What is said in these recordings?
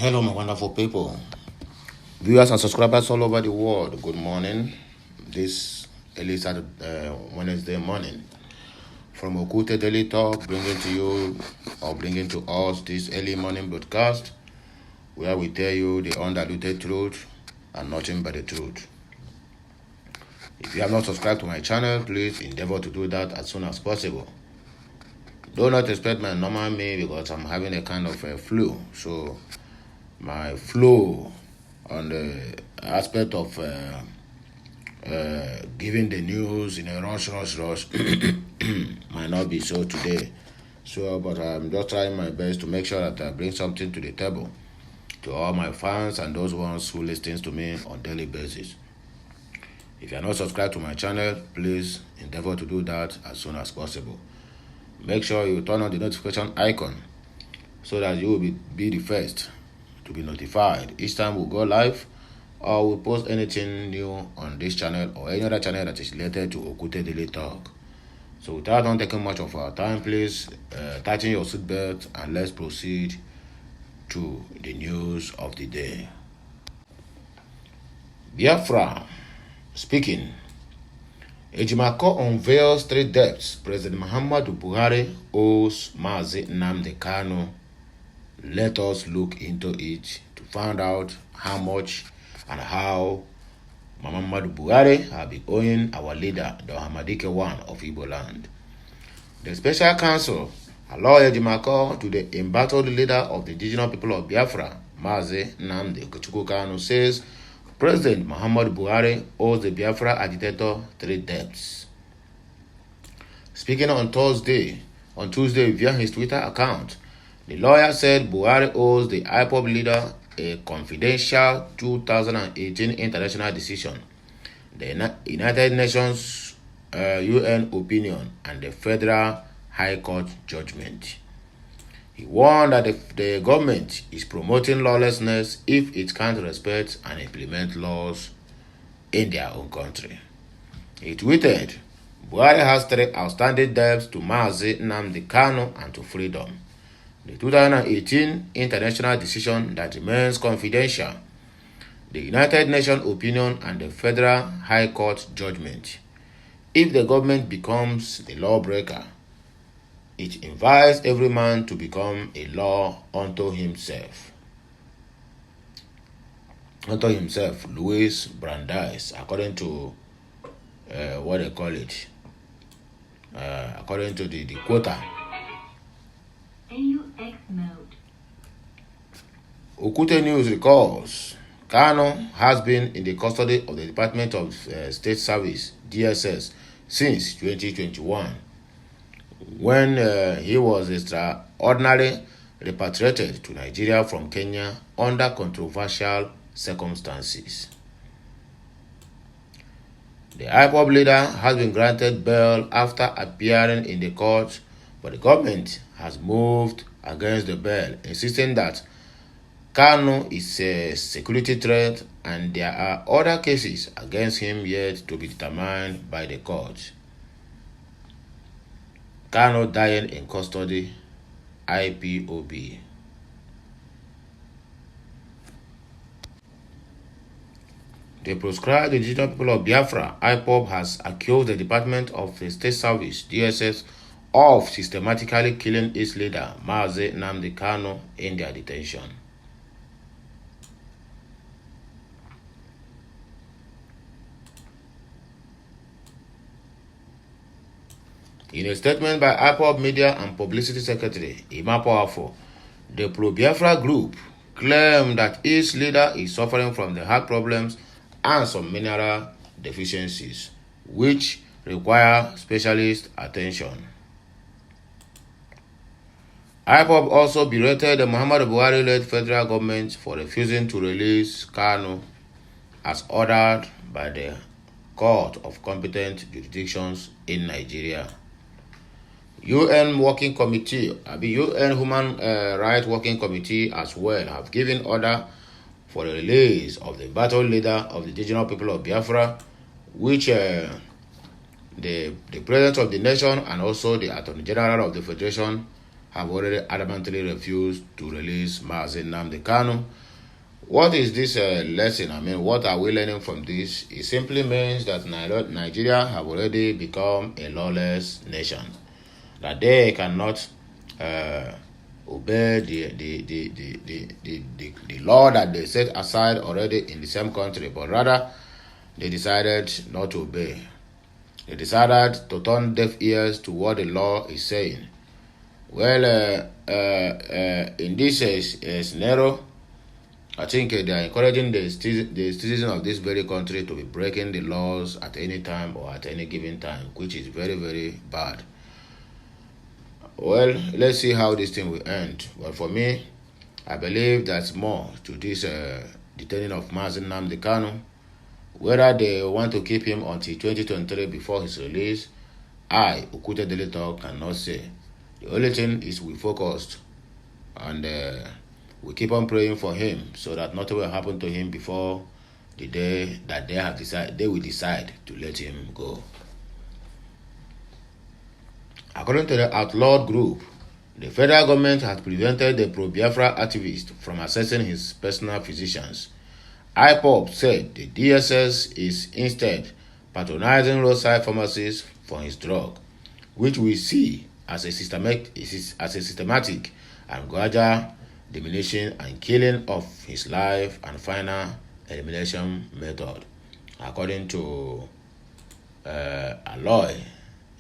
Hello, my wonderful people, viewers and subscribers all over the world. Good morning. This early Saturday, Wednesday morning, from Okute Daily Talk, bringing to us this early morning broadcast, where we tell you the undiluted truth and nothing but the truth. If you have not subscribed to my channel, please endeavor to do that as soon as possible. Do not expect my normal me because I'm having a kind of a flu, so my flow on the aspect of giving the news in a rush might not be so today. So, but I'm just trying my best to make sure that I bring something to the table to all my fans and those ones who listen to me on daily basis. If you are not subscribed to my channel, please endeavor to do that as soon as possible. Make sure you turn on the notification icon so that you will be the first to be notified each time we go live or we post anything new on this channel or any other channel that is related to Okute Daily Talk. So without not taking much of our time, please tighten your seatbelt and let's proceed to the news of the day. Biafra speaking. Ejimako unveils 3 debts President Muhammadu Buhari owes Mazi Nnamdi Kanu. Let us look into it to find out how much and how Muhammadu Buhari have been owing our leader, the Hamadike one of Igbo land. The special counsel allowed Ejimako to the embattled leader of the indigenous people of Biafra, Mazi Nnamdi Kanu, says President Muhammadu Buhari owes the Biafra agitator 3 debts. Speaking on Tuesday via his Twitter account, the lawyer said Buhari owes the IPOB leader a confidential 2018 international decision, the United Nations UN opinion, and the Federal High Court judgment. He warned that the government is promoting lawlessness if it can't respect and implement laws in their own country. He tweeted, Buhari has 3 outstanding debts to Mazi Nnamdi Kanu and to freedom. The 2018 international decision that remains confidential, the United Nations opinion, and the Federal High Court judgment. If the government becomes the lawbreaker, it invites every man to become a law unto himself. Louis Brandeis, according to what they call it, according to the quota. AUX mode. Okute News recalls Kano has been in the custody of the Department of State Service, DSS, since 2021, when he was extraordinarily repatriated to Nigeria from Kenya under controversial circumstances. The IPOB leader has been granted bail after appearing in the court, but the government has moved against the bail, insisting that Kano is a security threat and there are other cases against him yet to be determined by the court. Kano dying in custody, IPOB. The proscribed indigenous people of Biafra, IPOB, has accused the Department of the State Service, DSS, of systematically killing its leader, Mazi Nnamdi Kanu, in their detention. In a statement by IPOB Media and Publicity Secretary Ima Powerful, the pro-Biafra group claimed that its leader is suffering from the heart problems and some mineral deficiencies, which require specialist attention. IPOB also berated the Muhammadu Buhari-led federal government for refusing to release Kanu as ordered by the Court of Competent Jurisdictions in Nigeria. UN Working Committee, UN Human Rights Working Committee as well have given order for the release of the battle leader of the indigenous people of Biafra, which the President of the Nation and also the Attorney General of the Federation have already adamantly refused to release Mazi Nnamdi Kanu. What is this lesson? I mean, what are we learning from this? It simply means that Nigeria have already become a lawless nation, that they cannot obey the law that they set aside already in the same country, but rather they decided not to obey. They decided to turn deaf ears to what the law is saying. Well, in this scenario, I think they are encouraging the citizens of this very country to be breaking the laws at any time or at any given time, which is very, very bad. Well, let's see how this thing will end. But for me, I believe there's more to this detaining of Mazi Nnamdi Kanu. Whether they want to keep him until 2023 before his release, I, Okute Deletor, cannot say. The only thing is we focused and we keep on praying for him so that nothing will happen to him before the day that they will decide to let him go. According to the outlawed group, the federal government has prevented the pro-Biafra activist from accessing his personal physicians. IPOB said the DSS is instead patronizing roadside pharmacies for his drug, which we see as a systematic and gradual diminution and killing of his life and final elimination method, according to Aloy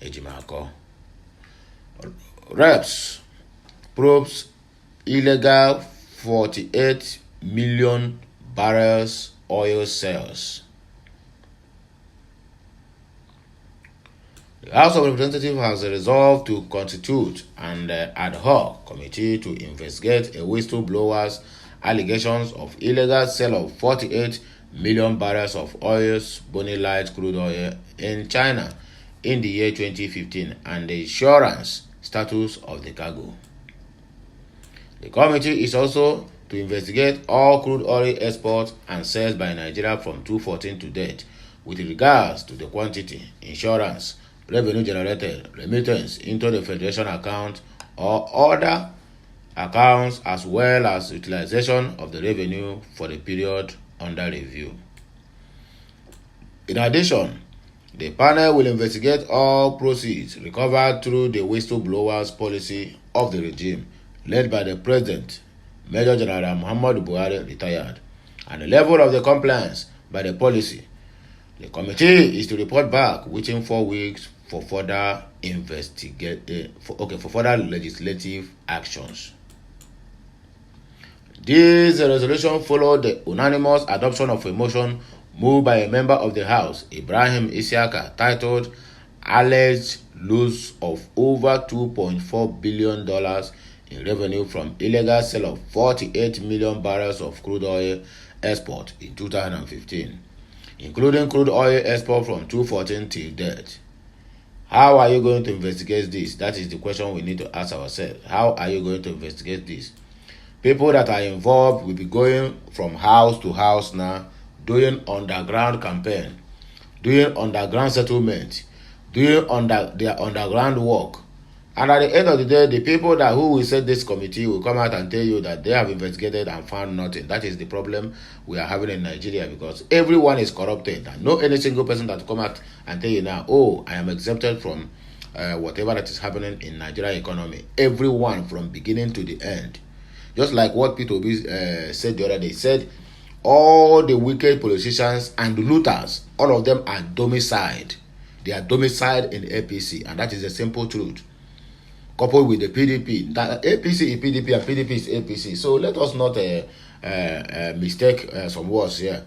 Ejimako. Reps probes illegal 48 million barrels oil sales. The House of Representatives has resolved to constitute an ad hoc committee to investigate a whistleblower's allegations of illegal sale of 48 million barrels of oil's Bonny Light crude oil in China in the year 2015 and the insurance status of the cargo. The committee is also to investigate all crude oil exports and sales by Nigeria from 2014 to date with regards to the quantity, insurance, revenue generated, remittance into the Federation account or other accounts, as well as utilization of the revenue for the period under review. In addition, the panel will investigate all proceeds recovered through the whistleblowers policy of the regime led by the President, Major General Muhammadu Buhari, retired, and the level of the compliance by the policy. The committee is to report back within 4 weeks for further for further legislative actions. This resolution followed the unanimous adoption of a motion moved by a member of the House, Ibrahim Isiaka, titled Alleged Loss of Over $2.4 billion in revenue from illegal sale of 48 million barrels of crude oil export in 2015, including crude oil export from 2014 till date. How are you going to investigate this? That is the question we need to ask ourselves. How are you going to investigate this? People that are involved will be going from house to house now, doing underground campaign, doing underground settlement, doing their underground work. And at the end of the day, the people who will set this committee will come out and tell you that they have investigated and found nothing. That is the problem we are having in Nigeria, because everyone is corrupted. And no any single person that come out and tell you now, oh, I am exempted from whatever that is happening in Nigeria economy. Everyone from beginning to the end. Just like what Peter Obi said the other day. He said all the wicked politicians and looters, all of them are domiciled. They are domiciled in the APC, and that is the simple truth. Coupled with the PDP, that APC is PDP and PDP is APC. So let us not mistake some words here.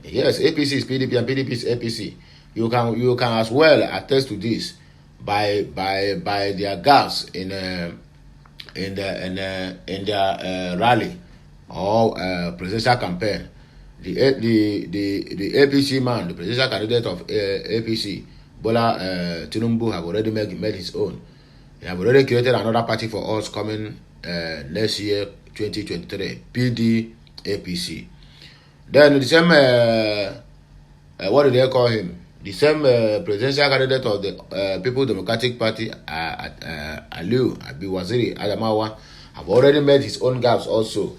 Yes, APC is PDP and PDP is APC. You can as well attest to this by their gaps in their rally or presidential campaign. The APC man, the presidential candidate of APC, Bola Tinubu, have already made his own. They have already created another party for us coming next year, 2023, PDAPC. Then the same, what do they call him? the same presidential candidate of the People Democratic Party, Aliu Abiwaziri Adamawa, have already made his own gaps also.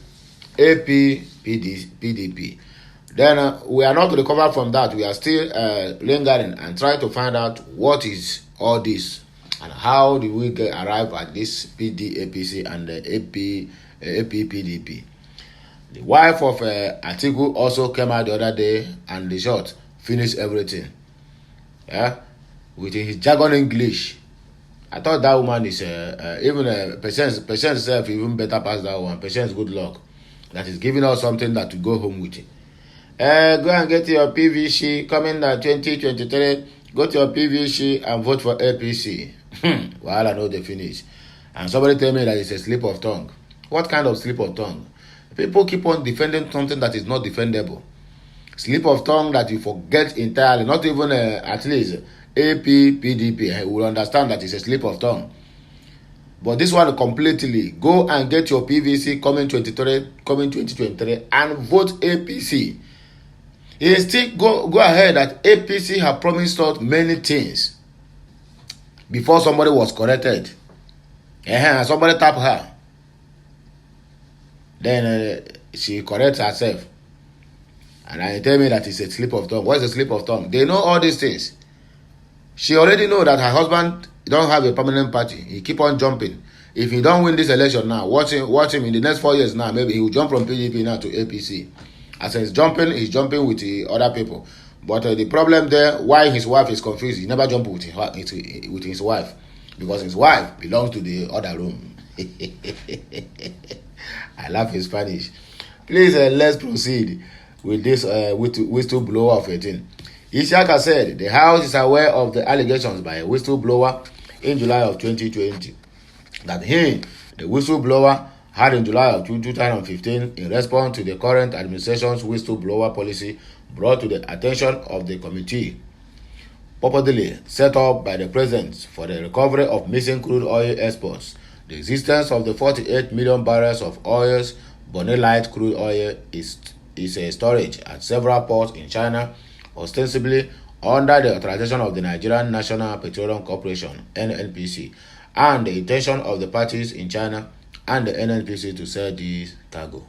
PDP. Then we are not to recover from that. We are still lingering and trying to find out what is all this and how do we arrive at this PDAPC and the APPDP. The wife of Atiku also came out the other day and the short finished everything. Yeah, with his jargon English. I thought that woman is even Patience self even better past that one. Patience, good luck. That is giving us something that to go home with. Go and get your PVC coming at 2023. Go to your PVC and vote for APC. Well, I know they finish. And somebody tell me that it's a slip of tongue. What kind of slip of tongue? People keep on defending something that is not defendable. Slip of tongue that you forget entirely. Not even at least APPDP will understand that it's a slip of tongue. But this one completely, go and get your PVC coming 2023 and vote APC. He still go ahead that APC have promised us many things before somebody was corrected. Somebody tap her. Then she corrects herself. And I tell me that it's a slip of tongue. What is a slip of tongue? They know all these things. She already know that her husband don't have a permanent party. He keep on jumping. If he don't win this election now, watch him in the next 4 years now. Maybe he will jump from PDP now to APC. As he's jumping with the other people. But the problem there, why his wife is confused, he never jump with his wife. Because his wife belongs to the other room. I laugh in Spanish. Please, let's proceed with this whistleblower of 18. Isiaka said the House is aware of the allegations by a whistleblower in July of 2020 that he, the whistleblower, had in July of 2015 in response to the current administration's whistleblower policy brought to the attention of the committee purportedly set up by the president for the recovery of missing crude oil exports. The existence of the 48 million barrels of oil's Bonnet crude oil is a storage at several ports in China, ostensibly under the authorization of the Nigerian National Petroleum Corporation (NNPC) and the intention of the parties in China and the NNPC to sell this cargo.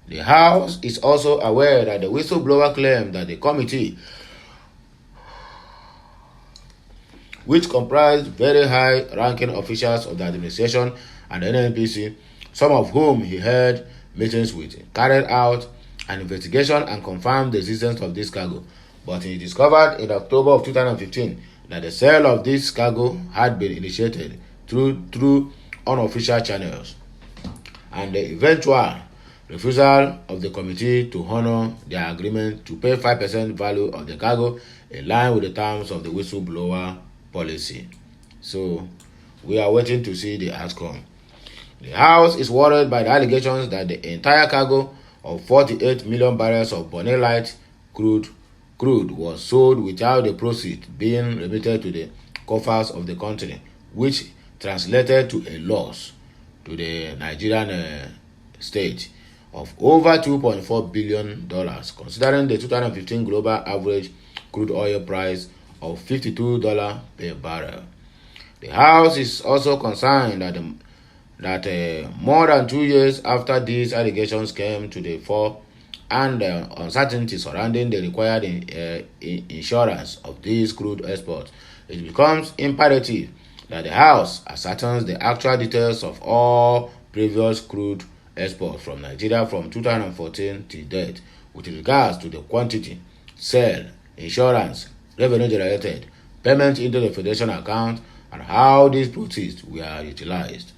The House is also aware that the whistleblower claimed that the committee, which comprised very high-ranking officials of the administration and the NNPC, some of whom he held meetings with, carried out an investigation and confirmed the existence of this cargo. But he discovered in October of 2015 that the sale of this cargo had been initiated through unofficial channels, and the eventual refusal of the committee to honor their agreement to pay 5% value of the cargo in line with the terms of the whistleblower policy. So we are waiting to see the outcome. The House is worried by the allegations that the entire cargo of 48 million barrels of Bonnet crude was sold without the proceeds being remitted to the coffers of the country, which translated to a loss to the Nigerian state of over $2.4 billion, considering the 2015 global average crude oil price of $52 per barrel. The House is also concerned that more than 2 years after these allegations came to the fore and the uncertainty surrounding the required insurance of these crude exports, it becomes imperative that the House ascertains the actual details of all previous crude exports from Nigeria from 2014 to date with regards to the quantity, sale, insurance, revenue generated, payment into the Federation account, and how these proceeds were utilized.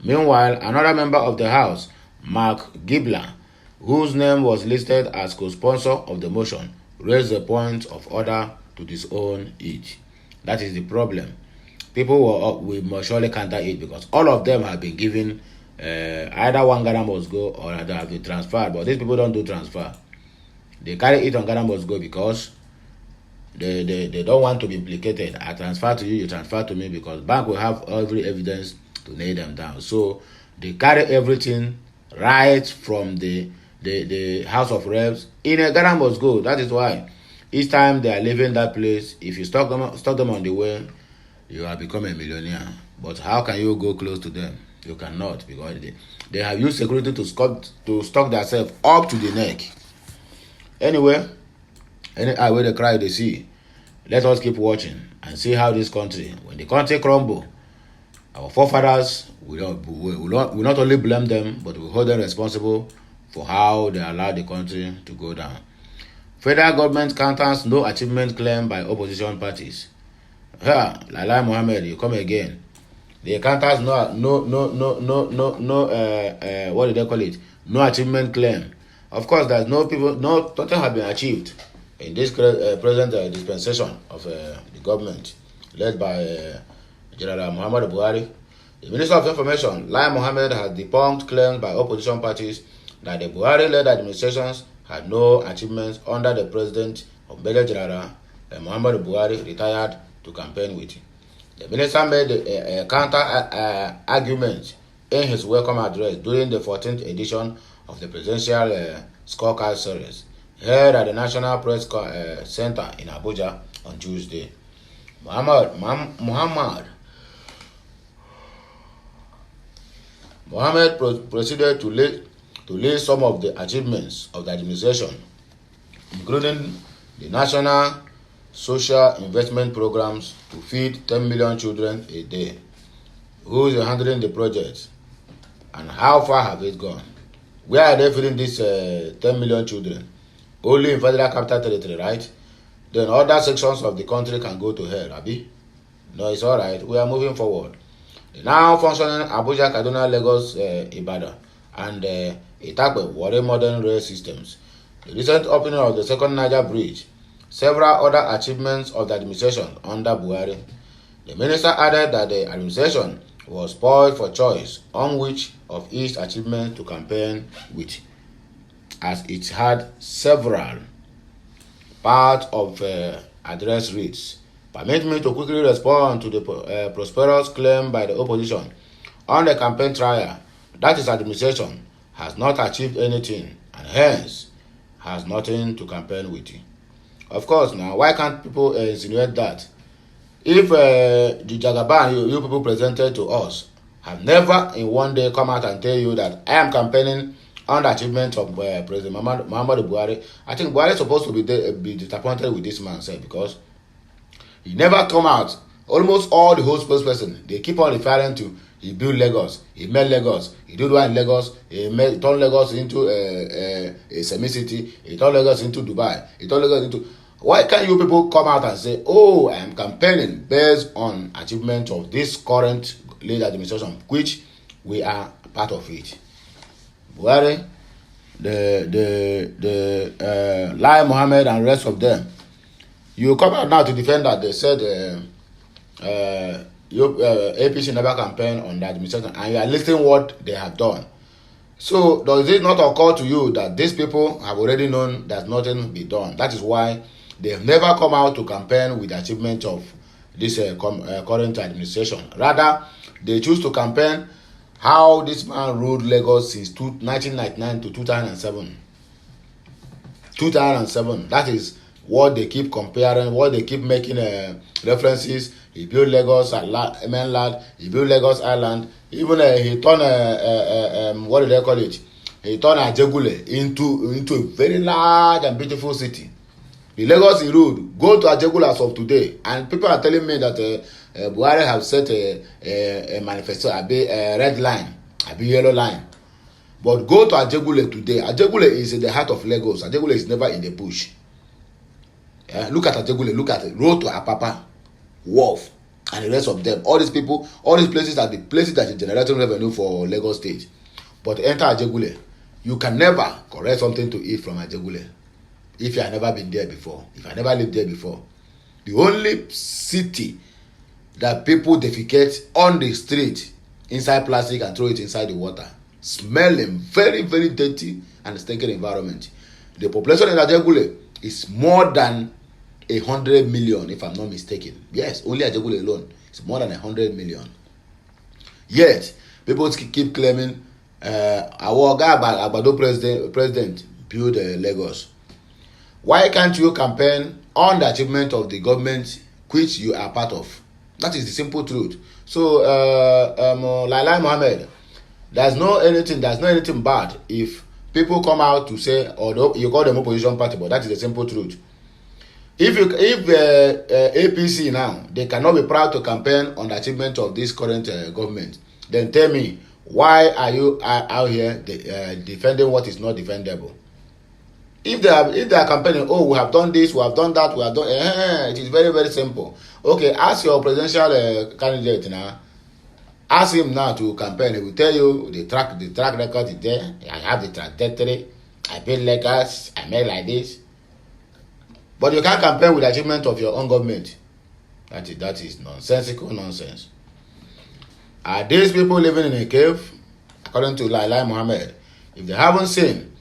Meanwhile, another member of the House, Mark Gibler, whose name was listed as co-sponsor of the motion, raised the point of order to disown it. That is the problem. People will most surely counter it because all of them have been given either one Ghana must go or they have been transferred. But these people don't do transfer. They carry it on Ghana must go because they don't want to be implicated. I transfer to you, you transfer to me, because bank will have every evidence to nail them down. So they carry everything right from the House of Reps in a Ghana must go. That is why Each time they are leaving that place, if you stop them on the way, you have become a millionaire. But how can you go close to them? You cannot, because they have used security to stock themselves up to the neck. Anyway, any eye where they cry they see. Let us keep watching and see how this country, when the country crumble, our forefathers will not only blame them, but will hold them responsible for how they allowed the country to go down. Federal government counters no achievement claim by opposition parties. Lala Mohammed, you come again. The counters what do they call it? No achievement claim. Of course, there's nothing have been achieved in this present dispensation of the government led by General Muhammad Buhari. The Minister of Information, Lai Mohammed, has debunked claims by opposition parties that the Buhari-led administrations had no achievements under the president of Major General Muhammad Buhari, retired, to campaign with. The minister made a counter argument in his welcome address during the 14th edition of the presidential scorecard series held at the National Press Center in Abuja on Tuesday. Mohammed proceeded to list some of the achievements of the administration, including the national social investment programs to feed 10 million children a day. Who is handling the project, and how far have it gone? Where are they feeding these 10 million children? Only in Federal Capital Territory, right? Then other sections of the country can go to hell, Abi? No, it's all right. We are moving forward. The now functioning Abuja, Kaduna, Lagos, Ibadan, and Itakpe Warri modern rail systems, the recent opening of the second Niger Bridge, several other achievements of the administration under Buhari. The minister added that the administration was poised for choice on which of each achievement to campaign with, as it had several. Part of address reads, "Permit me to quickly respond to the prosperous claim by the opposition on the campaign trial that his administration has not achieved anything and hence has nothing to campaign with." Of course, now, why can't people insinuate that? If the Jagaban you people presented to us have never in one day come out and tell you that I am campaigning on the achievement of President Muhammad Buhari, I think Buhari is supposed to be disappointed with this man, because he never come out. Almost all the whole spokesperson, they keep on referring to, he built Lagos, he made Lagos, he did one in Lagos, he turned Lagos into a semi-city, he turned Lagos into Dubai, he turned Lagos into... Why can't you people come out and say, oh, I am campaigning based on achievement of this current lead administration, which we are part of it? Buhari, the Lai Mohammed and rest of them, you come out now to defend that they said APC never campaigned on the administration, and you are listing what they have done. So does it not occur to you that these people have already known that nothing be done? That is why they have never come out to campaign with the achievement of this current administration. Rather, they choose to campaign how this man ruled Lagos since 1999 to 2007. 2007. That is what they keep comparing, what they keep making references. He built Lagos mainland, he built Lagos Island, even he turned what do they call it? He turned Ajegule into a very large and beautiful city. The Lagos he ruled, go to Ajegule as of today, and people are telling me that Buhari have set a manifesto, a red line, a yellow line. But go to Ajegule today. Ajegule is in the heart of Lagos. Ajegule is never in the bush. Look at Ajegule, look at it. Road to Apapa, Wharf, and the rest of them. All these people, all these places are the places that are generating revenue for Lagos State. But enter Ajegule, you can never collect something to eat from Ajegule if you have never been there before, if you have never lived there before. The only city that people defecate on the street inside plastic and throw it inside the water, smelling very, very dirty and stinking environment. The population in Ajegule is more than 100 million, if I'm not mistaken. Yes, only Ajegule alone is more than 100 million. Yet people keep claiming our Agbado president built Lagos. Why can't you campaign on the achievement of the government which you are part of. That is the simple truth. So, like Mohammed, there's no anything bad if people come out to say, or you call them opposition party, but that is the simple truth. If APC now, they cannot be proud to campaign on the achievement of this current government, then tell me, why are you out here defending what is not defendable? If they are campaigning, oh, we have done this, we have done that, we have done, it is very, very simple. Okay, ask your presidential candidate now. Ask him now to campaign. He will tell you the track record is there. I have the trajectory. I pay letters. I made like this. But you can't campaign with the achievement of your own government. That is nonsensical nonsense. Are these people living in a cave? According to Lai Mohammed, if they haven't seen,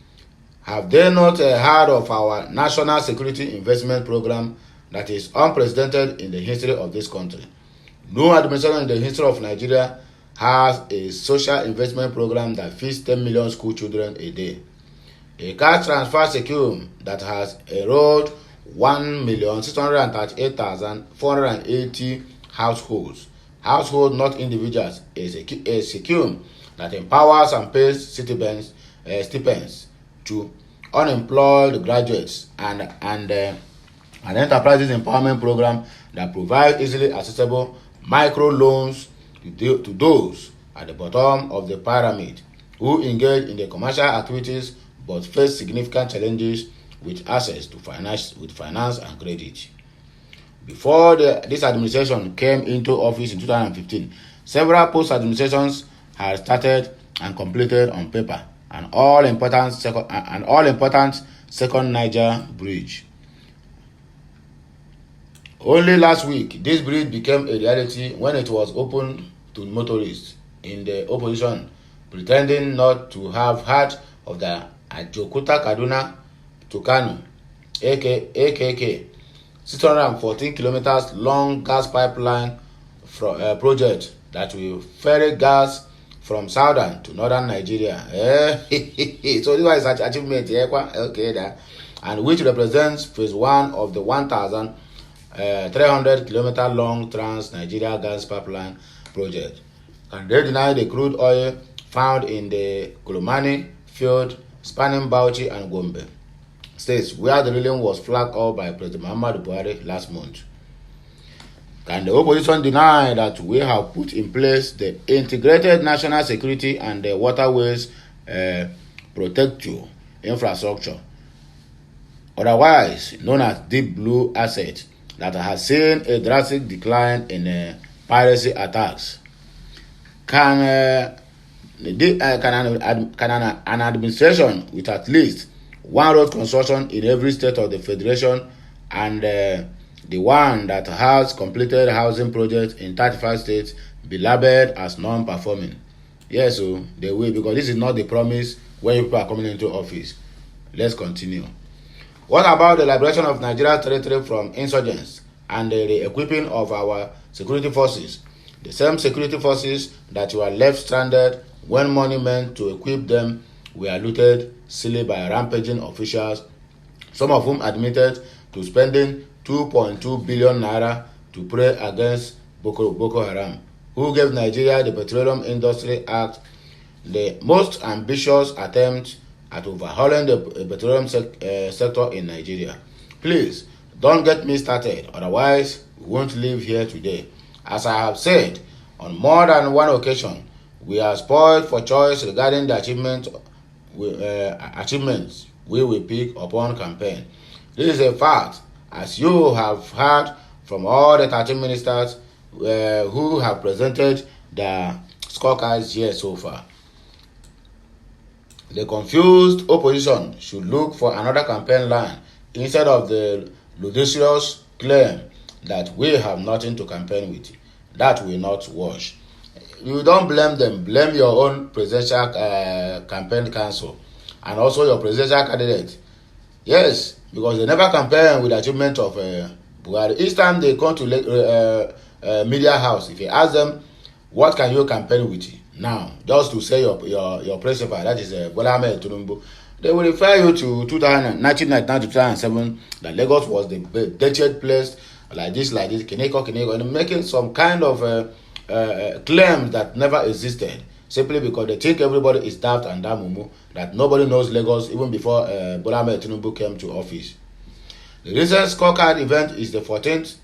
have they not heard of our National Security Investment Program that is unprecedented in the history of this country? No administration in the history of Nigeria has a social investment program that feeds 10 million school children a day. A cash transfer scheme that has enrolled 1,638,480 households. Households, not individuals, is a scheme that empowers and pays stipends to unemployed graduates, and an enterprises empowerment program that provides easily accessible micro loans to those at the bottom of the pyramid who engage in the commercial activities but face significant challenges with access to finance and credit. Before this administration came into office in 2015, several post administrations had started and completed on paper an all-important second Niger bridge. Only last week, this bridge became a reality when it was opened to motorists in the opposition, pretending not to have heard of the Ajokuta Kaduna to Kano, AKK, 614 kilometers long gas pipeline project that will ferry gas from southern to northern Nigeria. So this is an achievement, okay, and which represents phase 1 of the 1,300 kilometer long Trans-Nigeria gas pipeline project. And they deny the crude oil found in the Kolomani field spanning Bauchi and Gombe states, where the drilling was flagged up by President Muhammadu Buhari last month. Can the opposition deny that we have put in place the integrated national security and the waterways protective infrastructure, otherwise known as Deep Blue Asset, that has seen a drastic decline in piracy attacks? Can an administration with at least one road construction in every state of the federation and the one that has completed housing projects in 35 states be labeled as non-performing? Yes, so they will, because this is not the promise when people are coming into office. Let's continue. What about the liberation of Nigeria's territory from insurgents and the equipping of our security forces? The same security forces that were left stranded when money meant to equip them were looted silly by rampaging officials, some of whom admitted to spending 2.2 billion naira to pray against Boko Haram, who gave Nigeria the Petroleum Industry Act, the most ambitious attempt at overhauling the petroleum sector in Nigeria. Please, don't get me started, otherwise we won't leave here today. As I have said on more than one occasion, we are spoiled for choice regarding the achievements we will pick upon campaign. This is a fact, as you have heard from all the 13 ministers who have presented their scorecards here so far. The confused opposition should look for another campaign line instead of the ludicrous claim that we have nothing to campaign with. That will not wash. You don't blame them. Blame your own presidential campaign council and also your presidential candidate. Yes, because they never campaign with the achievement of Buhari. Each time they come to media house, if you ask them, what can you campaign with? Now, just to say your principal, that is Bola Ahmed Tinubu, they will refer you to 1999 to 2007, that Lagos was the dirtiest place, like this, Kineko, and making some kind of claims that never existed, simply because they think everybody is daft and damumu, that nobody knows Lagos even before Bola Ahmed Tinubu came to office. The recent scorecard event is the 14th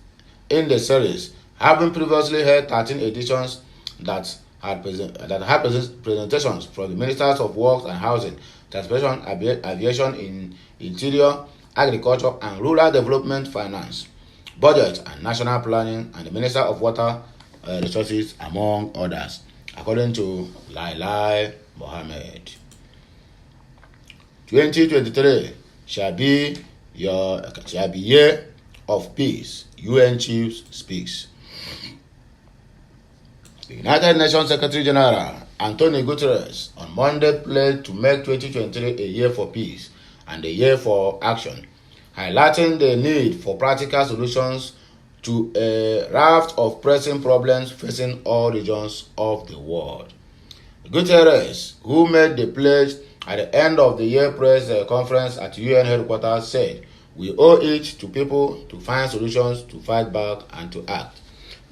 in the series, having previously held 13 editions that had presentations from the Ministers of Works and Housing, Transportation, Aviation, Interior, Agriculture and Rural Development, Finance, Budget and National Planning, and the Minister of Water Resources, among others, according to Lai Mohammed. 2023 shall be year of peace, UN Chief speaks. The United Nations Secretary General Antonio Guterres on Monday pledged to make 2023 a year for peace and a year for action, highlighting the need for practical solutions to a raft of pressing problems facing all regions of the world. Guterres, who made the pledge at the end of the year press conference at UN headquarters, said, "We owe it to people to find solutions, to fight back, and to act."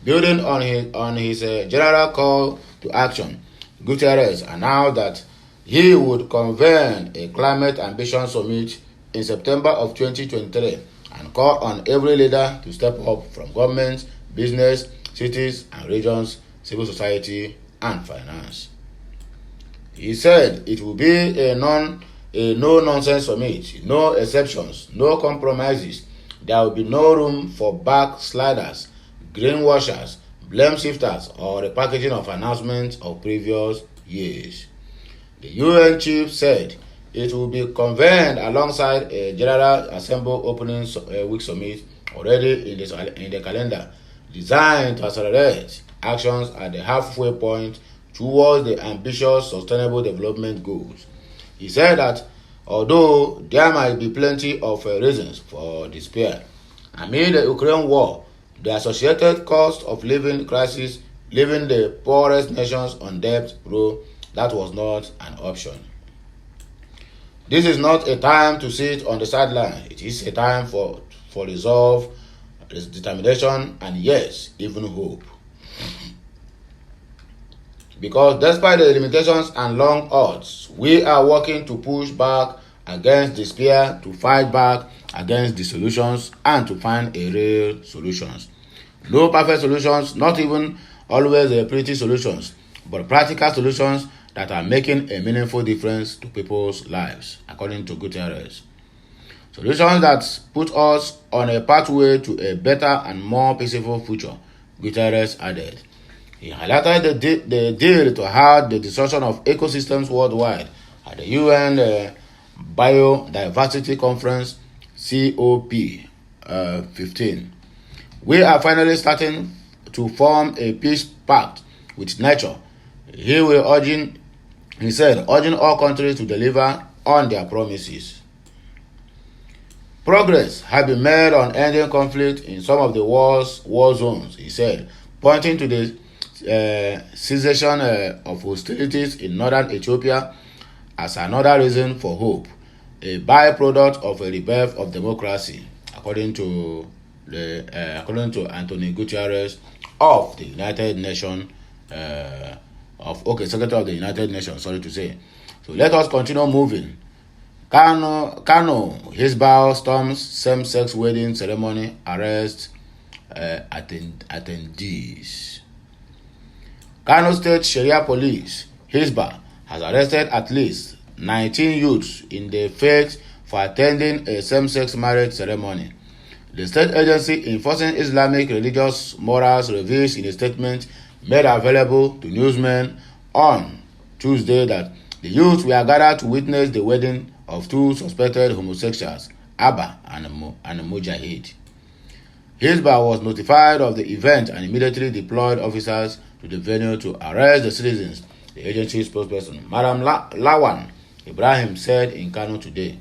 Building on his general call to action, Guterres announced that he would convene a climate ambition summit in September of 2023 and call on every leader to step up, from governments, business, cities and regions, civil society and finance. He said it will be a no-nonsense summit, no exceptions, no compromises. There will be no room for backsliders, greenwashers, blame shifters, or repackaging of announcements of previous years. The UN chief said it will be convened alongside a General Assembly opening week summit already in the calendar, designed to accelerate actions at the halfway point towards the ambitious sustainable development goals. He said that although there might be plenty of reasons for despair amid the Ukraine war, the associated cost of living crisis, leaving the poorest nations on debt row, that was not an option. This is not a time to sit on the sideline. It is a time for resolve, determination, and yes, even hope. Because despite the limitations and long odds, we are working to push back against despair, to fight back against dissolutions, and to find a real solutions. No perfect solutions, not even always pretty solutions, but practical solutions that are making a meaningful difference to people's lives, according to Guterres. Solutions that put us on a pathway to a better and more peaceful future, Guterres added. He highlighted the deal to halt the destruction of ecosystems worldwide at the UN Biodiversity Conference COP15. We are finally starting to form a peace pact with nature. He said, urging all countries to deliver on their promises. Progress has been made on ending conflict in some of the war zones, he said, pointing to the cessation of hostilities in northern Ethiopia as another reason for hope, a byproduct of a rebirth of democracy, according to Antonio Guterres of the United Nations, Secretary of the United Nations, sorry to say. So let us continue moving. Kano, Hizbah storms same-sex wedding ceremony, arrest attendees. Kano State Sharia Police, Hizbah, has arrested at least 19 youths in the faith for attending a same-sex marriage ceremony. The state agency enforcing Islamic religious morals reveals in a statement made available to newsmen on Tuesday that the youths were gathered to witness the wedding of two suspected homosexuals, Abba and Mujahid. Hizbah was notified of the event and immediately deployed officers to the venue to arrest the citizens, the agency's spokesperson, Madam Lawan Ibrahim, said in Kano today.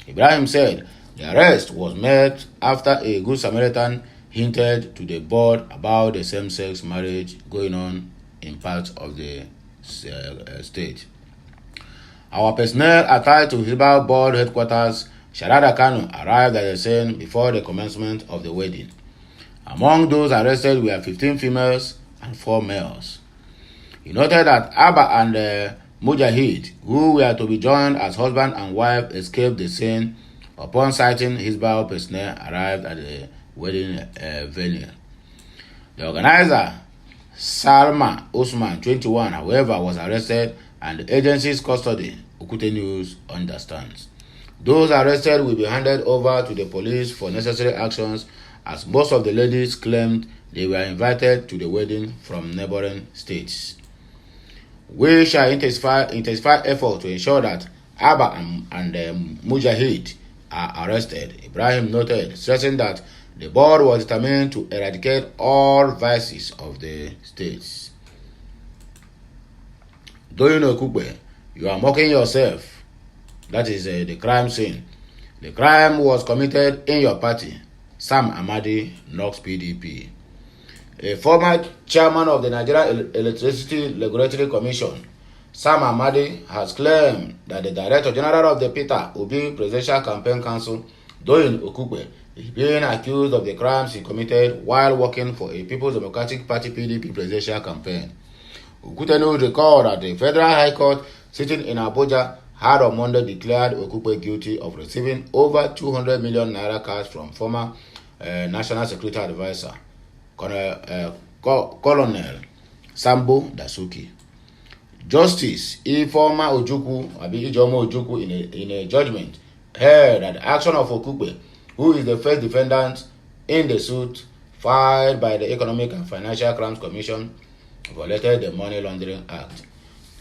Ibrahim said the arrest was made after a Good Samaritan hinted to the board about the same-sex marriage going on in parts of the state. Our personnel attached to Hizbah board headquarters, Nnamdi Kanu, arrived at the scene before the commencement of the wedding. Among those arrested were 15 females and 4 males. He noted that Abba and Moh'D, who were to be joined as husband and wife, escaped the scene upon sighting Hizbah personnel arrived at the wedding venue. The organizer, Salma Usman, 21, however, was arrested and the agency's custody, Okute News understands. Those arrested will be handed over to the police for necessary actions, as most of the ladies claimed they were invited to the wedding from neighboring states. We shall intensify effort to ensure that Abba and Moh'D are arrested, Ibrahim noted, stressing that the board was determined to eradicate all vices of the states. Doyin Okukpe, you are mocking yourself. That is the crime scene. The crime was committed in your party. Sam Amadi, Knox PDP. A former chairman of the Nigeria Electricity Regulatory Commission, Sam Amadi, has claimed that the Director General of the Peter Obi Presidential Campaign Council, Doyin Okukpe, is being accused of the crimes he committed while working for a People's Democratic Party PDP presidential campaign. Okute News recalled that the Federal High Court sitting in Abuja had on Monday declared Okukpe guilty of receiving over 200 million naira cash from former National Security Advisor, Colonel Sambo Dasuki. Justice Ijeoma Ojukwu in a judgment held that the action of Okukpe, who is the first defendant in the suit filed by the Economic and Financial Crimes Commission, violated the Money Laundering Act.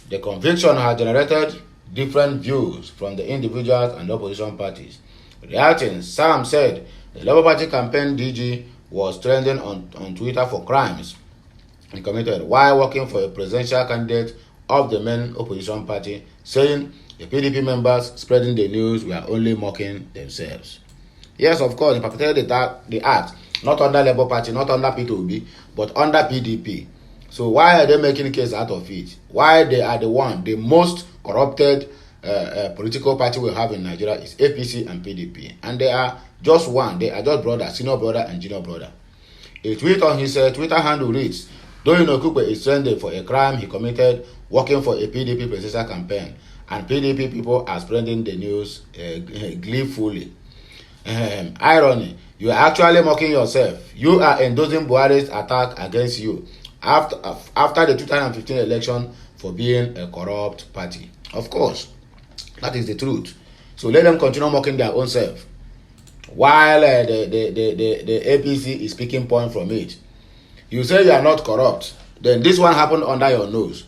The conviction has generated different views from the individuals and opposition parties. Reacting, Sam said the Labour Party campaign DG was trending on Twitter for crimes he committed while working for a presidential candidate of the main opposition party, saying the PDP members spreading the news were only mocking themselves. Yes, of course, he perpetrated the act, not under Labour Party, not under P2B, but under PDP. So why are they making a case out of it? Why they are the most corrupted political party we have in Nigeria is APC and PDP. And they are just one. They are just brothers, senior brother and junior brother. A tweet on his Twitter handle reads, Doyin Okukpe is trending for a crime he committed working for a PDP presidential campaign. And PDP people are spreading the news gleefully. Irony, you are actually mocking yourself. You are endorsing Buhari's attack against you after the 2015 election for being a corrupt party. Of course, that is the truth. So let them continue mocking their own self, while the APC is picking point from it. You say you are not corrupt, then this one happened under your nose.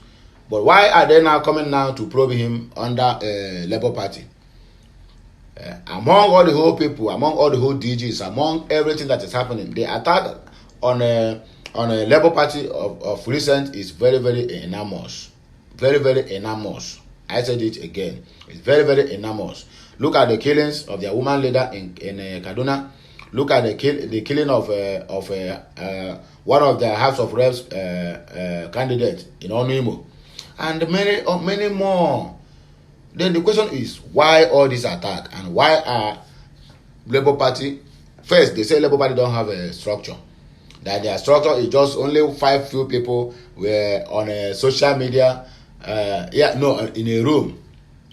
But why are they now coming now to probe him under Labour Party? Among all the whole people, among all the whole DGs, among everything that is happening, the attack on a Labour Party of recent is very, very enormous. Very, very enormous. I said it again. It's very, very enormous. Look at the killings of their woman leader in Kaduna. Look at the killing of one of the House of Reps candidates in Onimo, and many more. Then the question is, why all this attack, and why are Labour Party? First, they say Labour Party don't have a structure. That their structure is just only 5 few people were on a social media, in a room,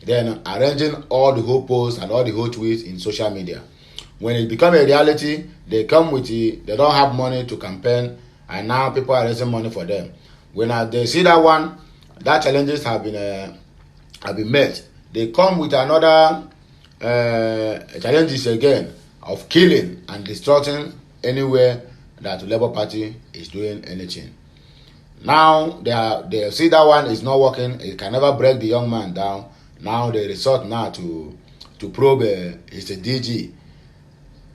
then arranging all the whole posts and all the whole tweets in social media. When it becomes a reality, they come with it. They don't have money to campaign, and now people are raising money for them. When they see that one, that challenges have been met, they come with another challenges again of killing and destructing anywhere that the Labour Party is doing anything. Now they see that one is not working. It can never break the young man down. Now they resort now to probe it's a DG,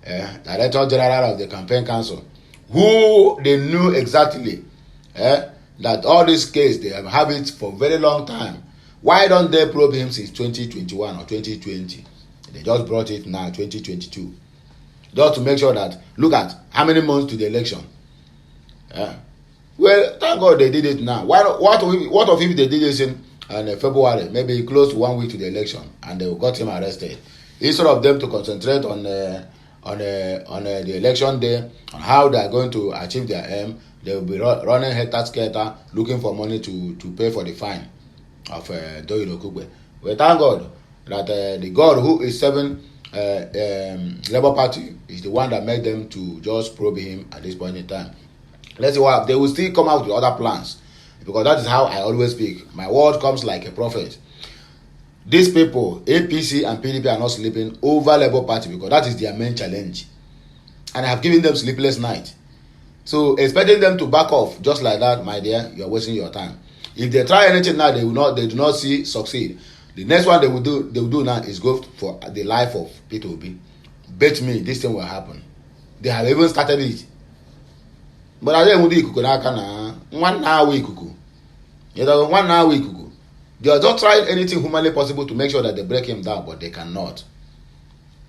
Director General of the Campaign Council, who they knew exactly that all this case they have it for a very long time. Why don't they probe him since 2021 or 2020? They just brought it now, 2022. Just to make sure that, look at how many months to the election. Well, thank God they did it now. Why? What if they did this in February? Maybe close to 1 week to the election, and they got him arrested. Instead of them to concentrate on the election day, on how they are going to achieve their aim, they will be running helter-skelter looking for money to pay for the fine of Doyin Okugbe. Well, thank God that the God who is serving Labour Party is the one that made them to just probe him at this point in time. Let's see what they will still come out with other plans, because that is how I always speak. My word comes like a prophet. These people, APC and PDP, are not sleeping over Labour Party because that is their main challenge, and I have given them sleepless night. So expecting them to back off just like that, my dear, you are wasting your time. If they try anything now, they do not see succeed. The next one they will do now is go for the life of Peter Obi. Bet me this thing will happen. They have even started it. But I don't do ikuku n'aka na 1 hour ikuku. You know, 1 hour ikuku. They are just trying anything humanly possible to make sure that they break him down, but they cannot.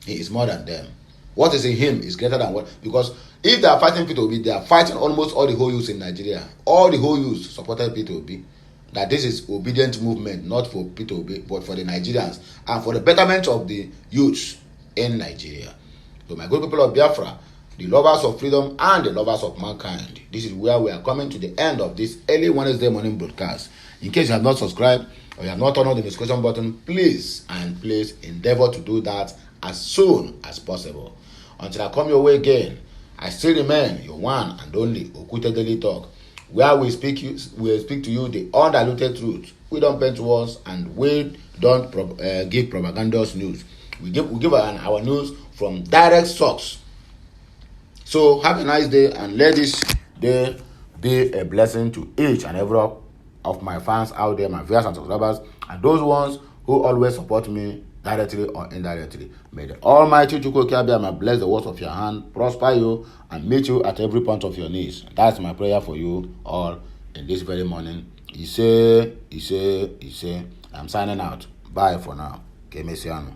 He is more than them. What is in him is greater than what. Because if they are fighting Peter Obi, they are fighting almost all the whole youths in Nigeria. All the whole youths supported Peter Obi. That this is obedient movement, not for Peter Obi, but for the Nigerians and for the betterment of the youths in Nigeria. So my good people of Biafra, the lovers of freedom and the lovers of mankind, this is where we are coming to the end of this early Wednesday morning broadcast. In case you have not subscribed or you have not turned on the notification button, please endeavor to do that as soon as possible. Until I come your way again, I still remain your one and only Okute Daily Talk, where we speak to you the undiluted truth. We don't paint walls and we don't give propagandous news. We give our news from direct source. So have a nice day, and let this day be a blessing to each and every of my fans out there, my viewers and subscribers, and those ones who always support me directly or indirectly. May the Almighty Chukwuka bless the works of your hand, prosper you, and meet you at every point of your needs. That's my prayer for you all in this very morning. I'm signing out. Bye for now. Kemesiano.